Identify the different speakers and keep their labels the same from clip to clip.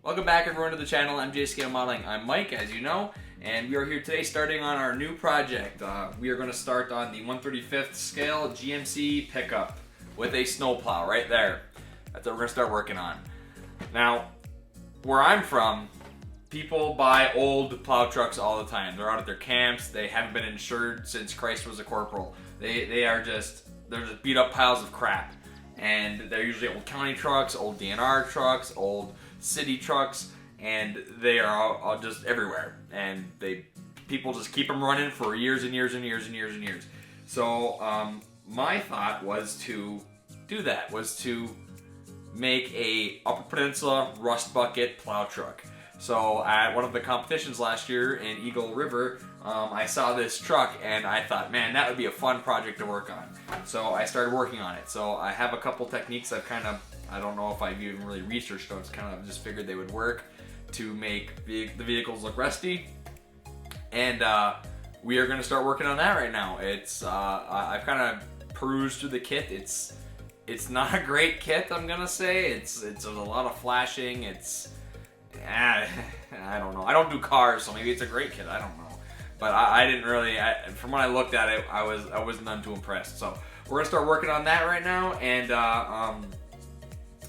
Speaker 1: Welcome back everyone to the channel. I'm Scale Modeling. I'm Mike, as you know, and we are here today starting on our new project. We are going to start on the 1/35th scale GMC pickup with a snowplow right there. That's what we're going to start working on. Now, where I'm from, people buy old plow trucks all the time. They're out at their camps. They haven't been insured since Christ was a corporal. They're just beat up piles of crap. And they're usually old county trucks, old DNR trucks, old city trucks, and they are all just everywhere. And people just keep them running for years and years and years and years and years. So my thought was to do that, was to make a Upper Peninsula rust bucket plow truck. So at one of the competitions last year in Eagle River, I saw this truck and I thought, man, that would be a fun project to work on. So I started working on it. So I have a couple techniques I don't know if I've even really researched them. It's kind of just figured they would work to make the vehicles look rusty. And we are going to start working on that right now. I've kind of perused through the kit. It's not a great kit, I'm gonna say. It's a lot of flashing. I don't know. I don't do cars, so maybe it's a great kit. I don't know. But I didn't really, from when I looked at it, I wasn't none too impressed. So we're gonna start working on that right now, and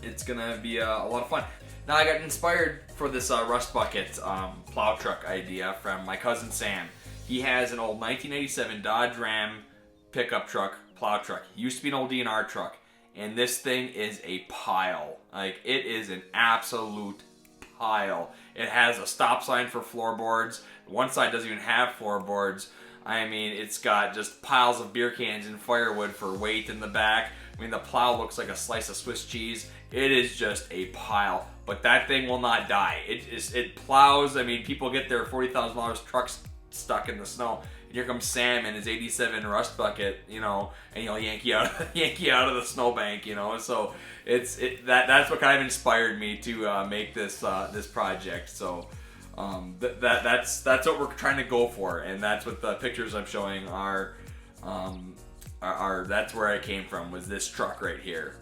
Speaker 1: it's gonna be a lot of fun. Now I got inspired for this rust bucket plow truck idea from my cousin Sam. He has an old 1987 Dodge Ram pickup truck, plow truck. It used to be an old DNR truck, and this thing is a pile. Like, it is an absolute pile. It has a stop sign for floorboards. One side doesn't even have floorboards. I mean, it's got just piles of beer cans and firewood for weight in the back. I mean, the plow looks like a slice of Swiss cheese. It is just a pile, but that thing will not die. It plows. I mean, people get their $40,000 trucks stuck in the snow, and here comes Sam in his '87 rust bucket, you know, and he'll yank you out of the snowbank, you know. So that's what kind of inspired me to make this project. So that's what we're trying to go for, and that's what the pictures I'm showing are. That's where I came from, was this truck right here.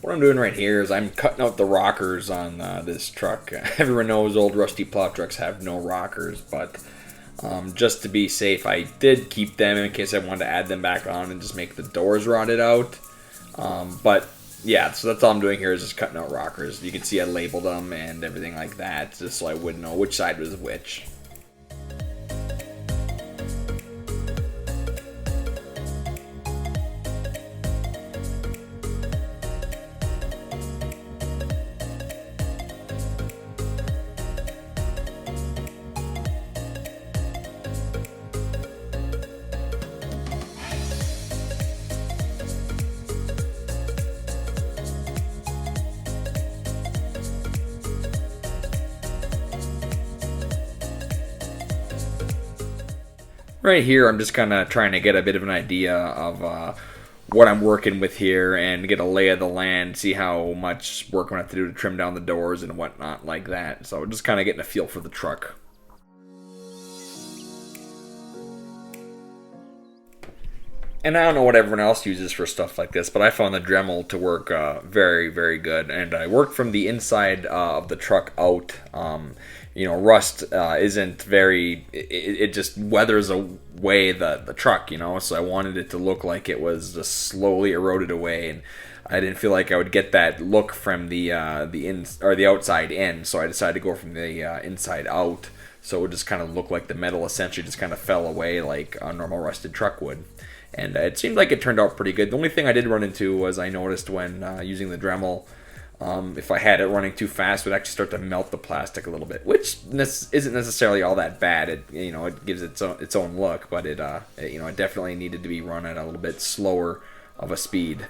Speaker 1: What I'm doing right here is I'm cutting out the rockers on this truck. Everyone knows old rusty plow trucks have no rockers, but just to be safe, I did keep them in case I wanted to add them back on and just make the doors rotted out. But yeah, so that's all I'm doing here is just cutting out rockers. You can see I labeled them and everything like that, just so I would know which side was which. right here, I'm just kind of trying to get a bit of an idea of what I'm working with here and get a lay of the land, see how much work I'm going to have to do to trim down the doors and whatnot like that. So just kind of getting a feel for the truck. And I don't know what everyone else uses for stuff like this, but I found the Dremel to work very, very good. And I worked from the inside of the truck out. Rust isn't very, it just weathers away the truck, so I wanted it to look like it was just slowly eroded away, and I didn't feel like I would get that look from the outside in, so I decided to go from the inside out, so it would just kind of look like the metal essentially just kind of fell away like a normal rusted truck would. And it seemed like it turned out pretty good. The only thing I did run into was I noticed when using the Dremel, if I had it running too fast, it would actually start to melt the plastic a little bit, which isn't necessarily all that bad. It gives its own look, but it definitely needed to be run at a little bit slower of a speed.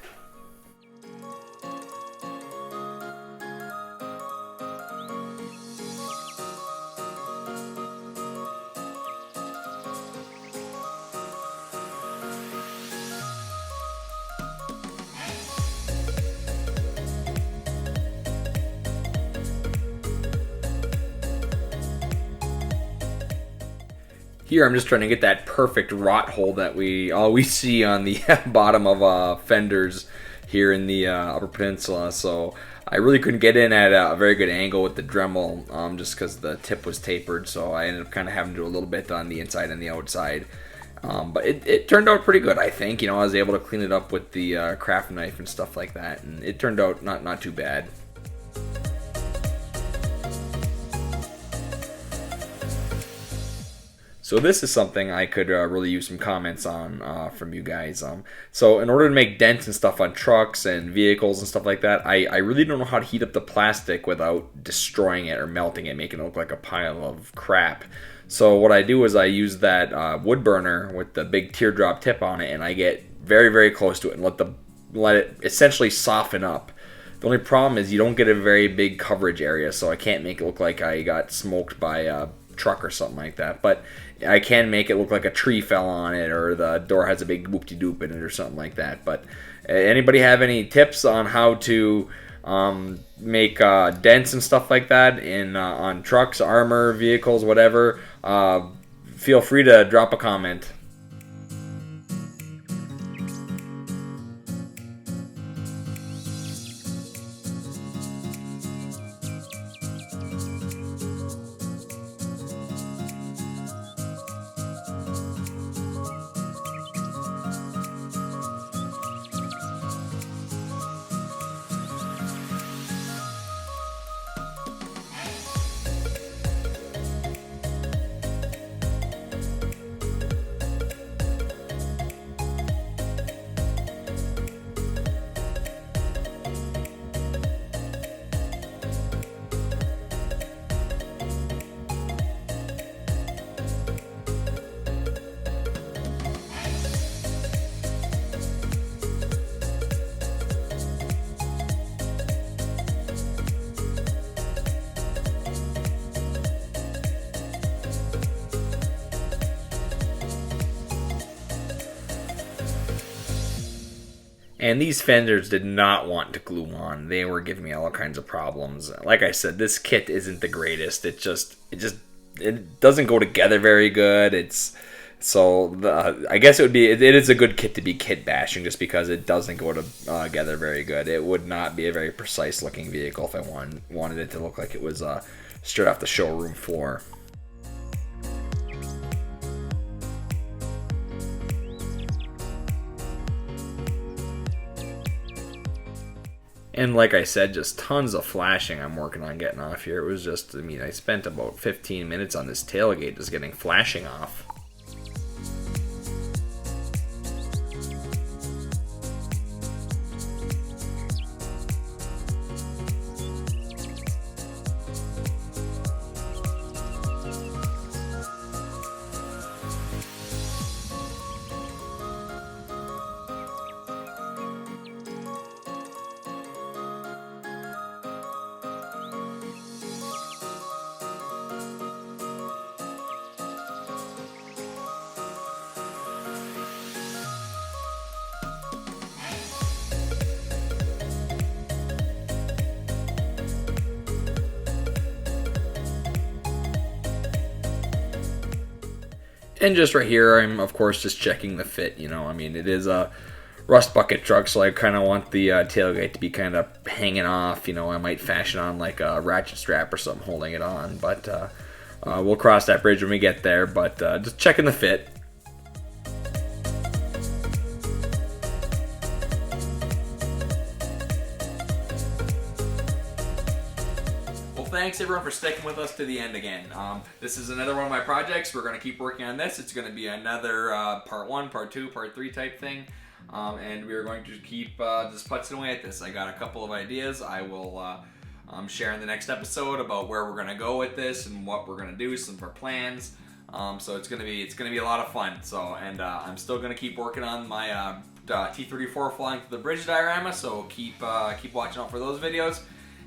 Speaker 1: Here I'm just trying to get that perfect rot hole that we always see on the bottom of fenders here in the Upper Peninsula. So I really couldn't get in at a very good angle with the Dremel just because the tip was tapered. So I ended up kind of having to do a little bit on the inside and the outside. But it turned out pretty good, I think. I was able to clean it up with the craft knife and stuff like that. And it turned out not too bad. So this is something I could really use some comments on from you guys. So in order to make dents and stuff on trucks and vehicles and stuff like that, I really don't know how to heat up the plastic without destroying it or melting it, making it look like a pile of crap. So what I do is I use that wood burner with the big teardrop tip on it, and I get very, very close to it and let it essentially soften up. The only problem is you don't get a very big coverage area, so I can't make it look like I got smoked by a truck or something like that. But I can make it look like a tree fell on it, or the door has a big whoop-de-doop in it, or something like that. But anybody have any tips on how to make dents and stuff like that on trucks, armor, vehicles, whatever? Feel free to drop a comment. And these fenders did not want to glue on. They were giving me all kinds of problems. Like I said, this kit isn't the greatest. It doesn't go together very good. I guess it is a good kit to be kit bashing, just because it doesn't go together very good. It would not be a very precise looking vehicle if I wanted it to look like it was straight off the showroom floor. And like I said, just tons of flashing I'm working on getting off here. It was just, I spent about 15 minutes on this tailgate just getting flashing off. And just right here, I'm of course just checking the fit. I mean, it is a rust bucket truck, so I kind of want the tailgate to be kind of hanging off. I might fashion on like a ratchet strap or something holding it on, but we'll cross that bridge when we get there. But just checking the fit. Thanks everyone for sticking with us to the end again. This is another one of my projects. We're going to keep working on this. It's going to be another part 1, part 2, part 3 type thing. And we're going to keep just putzing away at this. I got a couple of ideas I will share in the next episode about where we're going to go with this and what we're going to do, some of our plans. So it's going to be a lot of fun. So I'm still going to keep working on my T-34 flying through the bridge diorama. So keep watching out for those videos.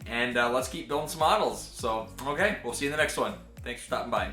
Speaker 1: And let's keep building some models. So, okay, we'll see you in the next one. Thanks for stopping by.